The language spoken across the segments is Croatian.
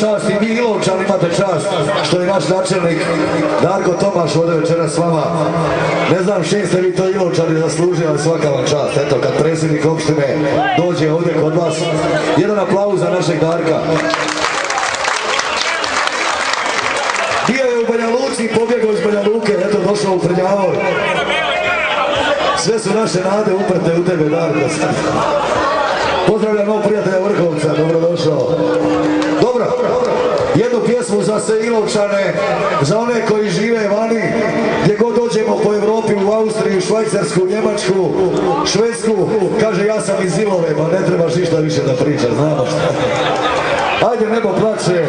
čast i vi Ilovčani imate čast što je naš načelnik Darko Tomaš ovdje večera s vama. Ne znam čim ste vi to Ilovčani zaslužili, ali svaka vam čast. Eto, kad predsjednik opštine dođe ovdje kod vas, jedan aplauz za našeg Darka. Bio je u Banja Luci, pobjegao iz Banja Luke, eto došao u Prljavor. Sve su naše nade uprte u tebe, Darko. Pozdravljam novog prijatelja Vrhovca, dobrodošao. Dobro, jednu pjesmu za sve Ilovčane, za one koji žive vani, gdje god dođemo po Evropi, u Austriju, Švajcarsku, Njemačku, Švedsku, kaže ja sam iz Ilove, pa ne trebaš ništa više da pričaš, znamo šta. Ajde, nebo plače.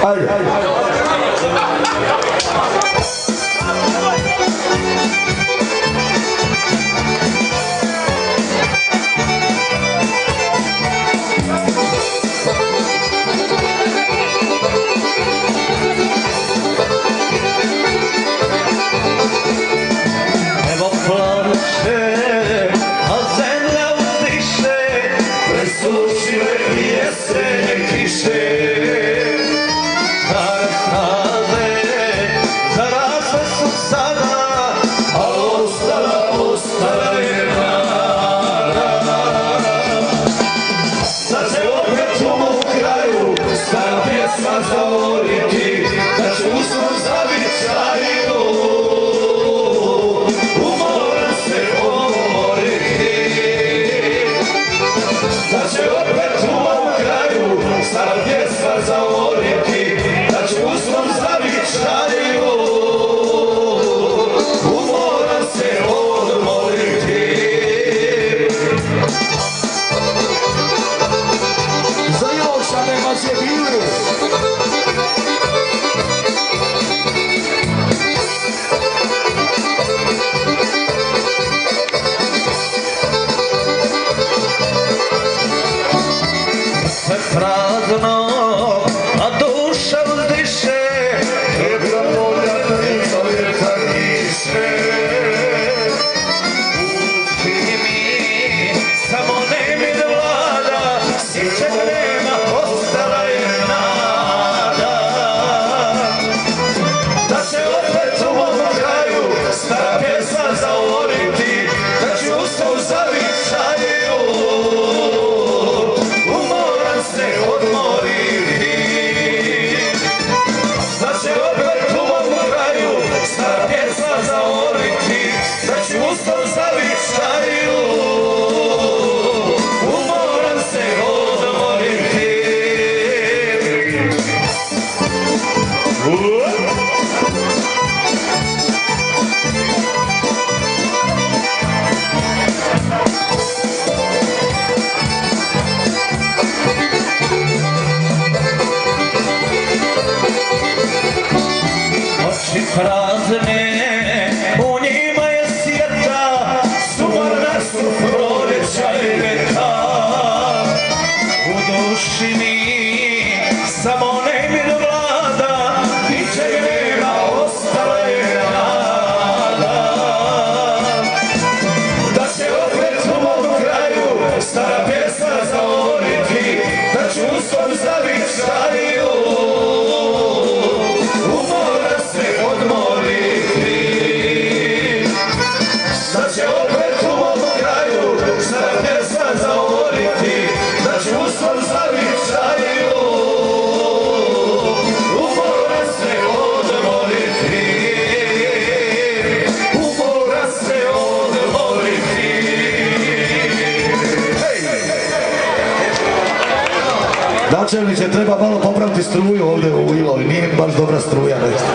Ajde. Načelniče, treba malo popraviti struju ovdje u Ilovi, nije baš dobra struja nešto.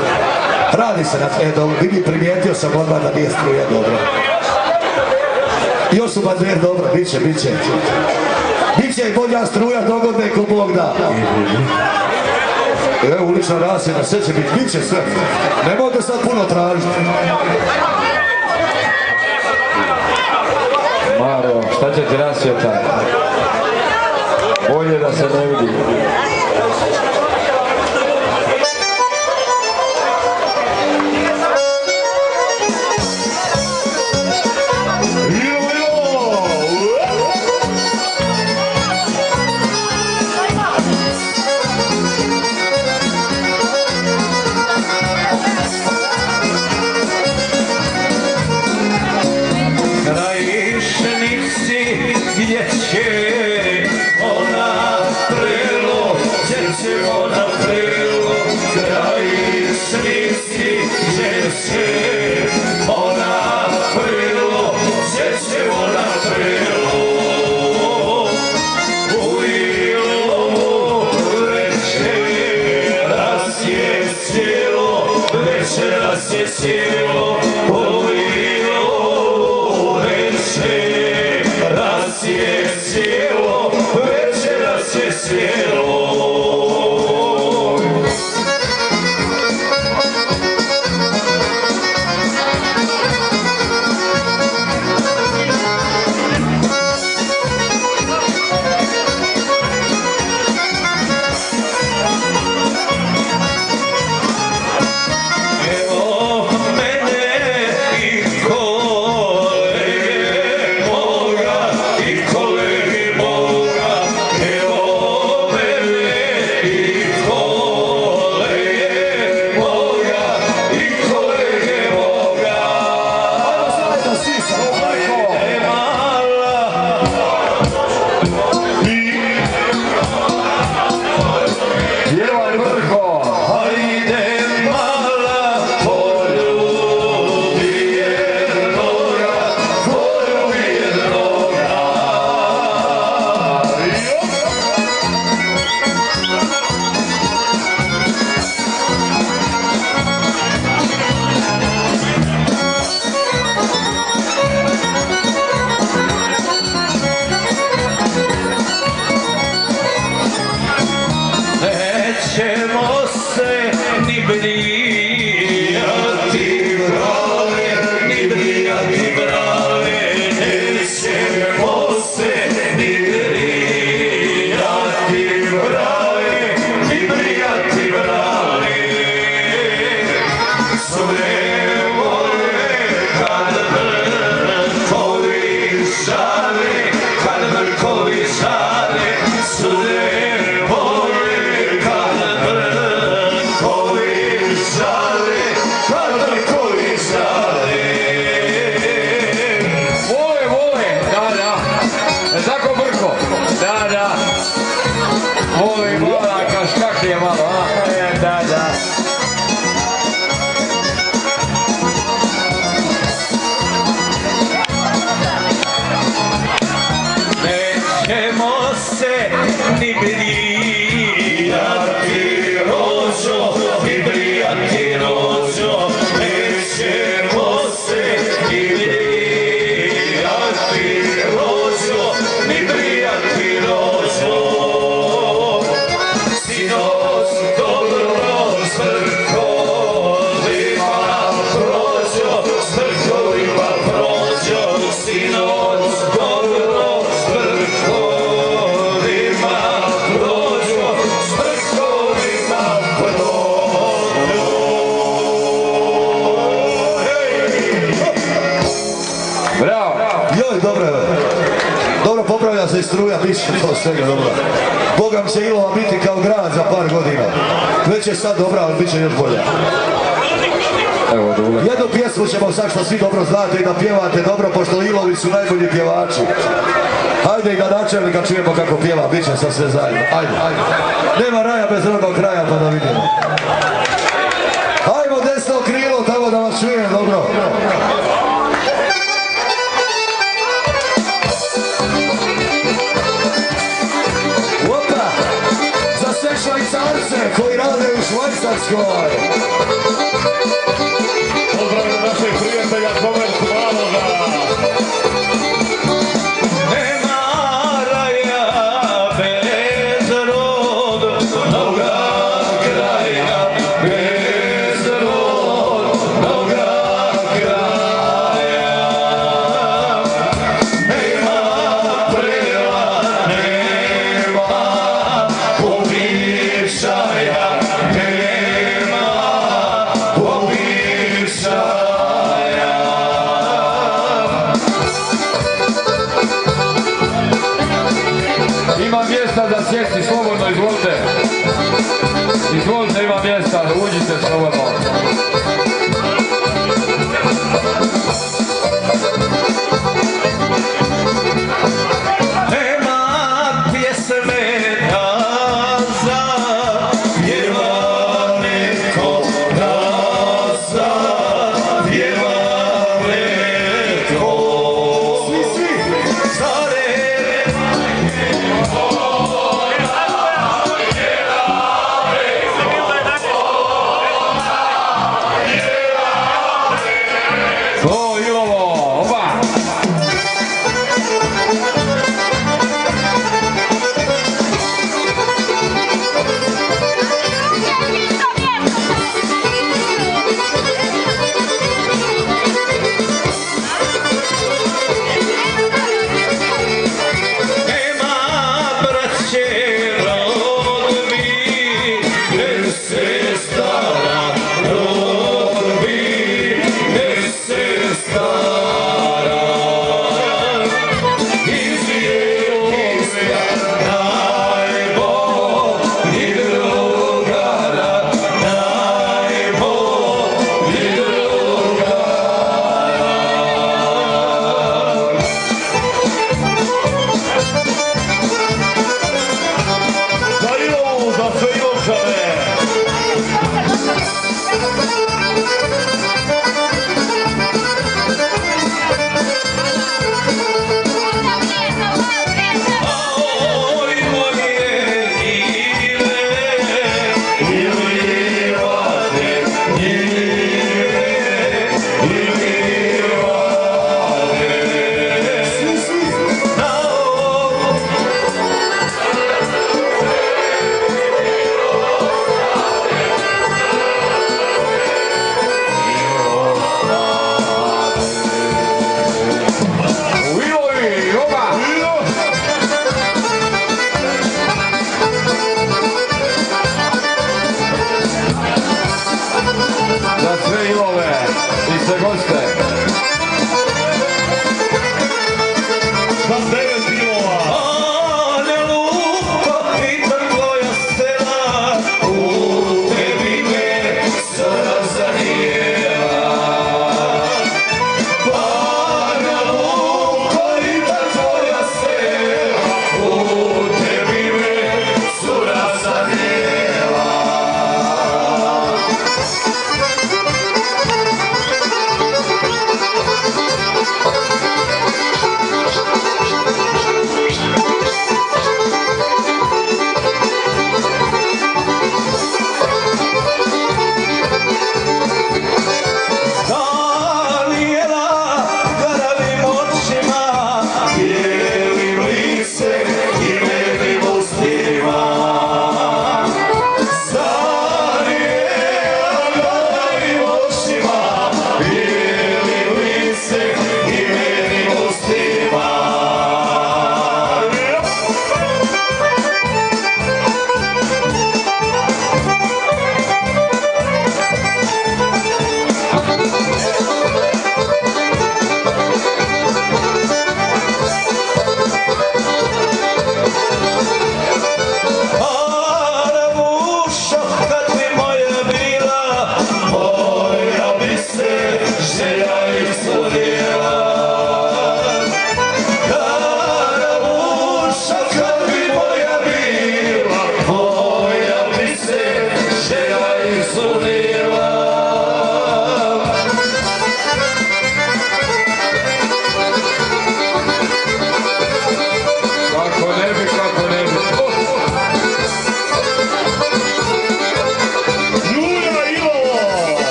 Radi se na sve, vidi, primijetio sam odmah da nije struja dobra. Još su bandjer dobro, bit će. Biće i bolja struja dogodne ko Bog da. Evo ulična rasvjeta, sve će biti, bit će sve. Nemojte sad puno tražiti. Maro, šta će ti rasvjeta? Bolje da se ne vidi. sjelo, polilo večeras je sjelo, večeras je sjelo. Nećemo se ni brijati brale, ni brijati brale, nećemo se ni brijati brale, ni brijati brale. Sve vole kad vrkovi žale, kad vrkovi žale, sve nećemo se ni brijati rođo, ni brijati rođo, nećemo se ni brijati rođo, ni brijati rođo. Sinoć dobro s vrhovima prođo, s vrhovima prođo, sinoć dobro s vrhovima prođo, s vrhovima prođo. Bravo! Joj, dobro je. Dobro, popravlja se i struja, bit će to svega dobro. Bogam će Ilova biti kao grad za par godina. Već je sad dobra, ali bit će još bolja. Evo, dobro. Jednu pjesmu ćemo sad što svi dobro znate i da pjevate dobro, pošto Ilovi su najbolji pjevači. Hajde i da načelnika čujemo kako pjeva, bit će sad sve zajedno. Ajde, ajde. Nema raja bez rodnog kraja, pa da vidimo. Hajmo desno krilo, tamo da vas čujem dobro. Opa, za sve Švajcarce koji rade u Švajcarskoj. Pozdravljam našeg prijatelja Komerc Maloga. Nema raja bez rodnoga kraja, bez rodnoga kraja. Nema prela, nema pomišaja, nema pomišaja. Ima mjesta za sjesti, slobodno, izvolite. Izvolite, ima mjesta, uđite slobodno. Nema pjesme za pjeva neko, za pjeva neko. Svi, svi. Stare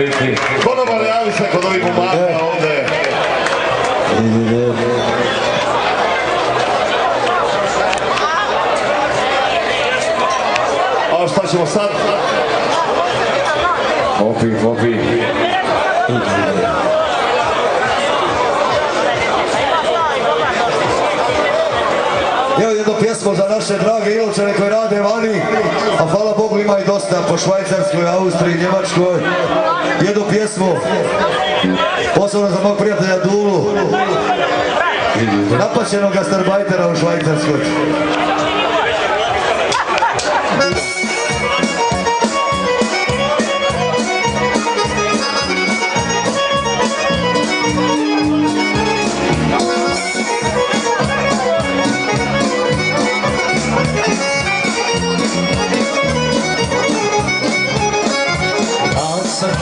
biti. Konobar, javi se kod ovih momaka ovdje. A šta ćemo sad? Popi. Evo jednu pjesmu za naše drage Ilovčane koji rade vani, a hvala Bogu ima i dosta po Švajcarskoj, Austriji, Njemačkoj. Jednu pjesmu, posebno za mog prijatelja Dulu, napaćenog gastarbajtera u Švajcarskoj.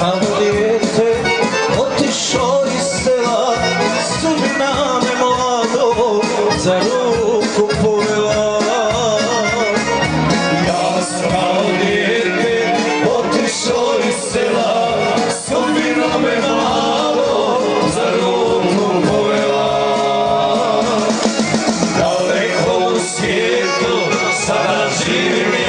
Kao dijete otišao iz sela, sudbina me mlado za ruku povela. Ja sam kao dijete otišao iz sela, sudbina me mlado za ruku povela. Daleko u svijetu sada živim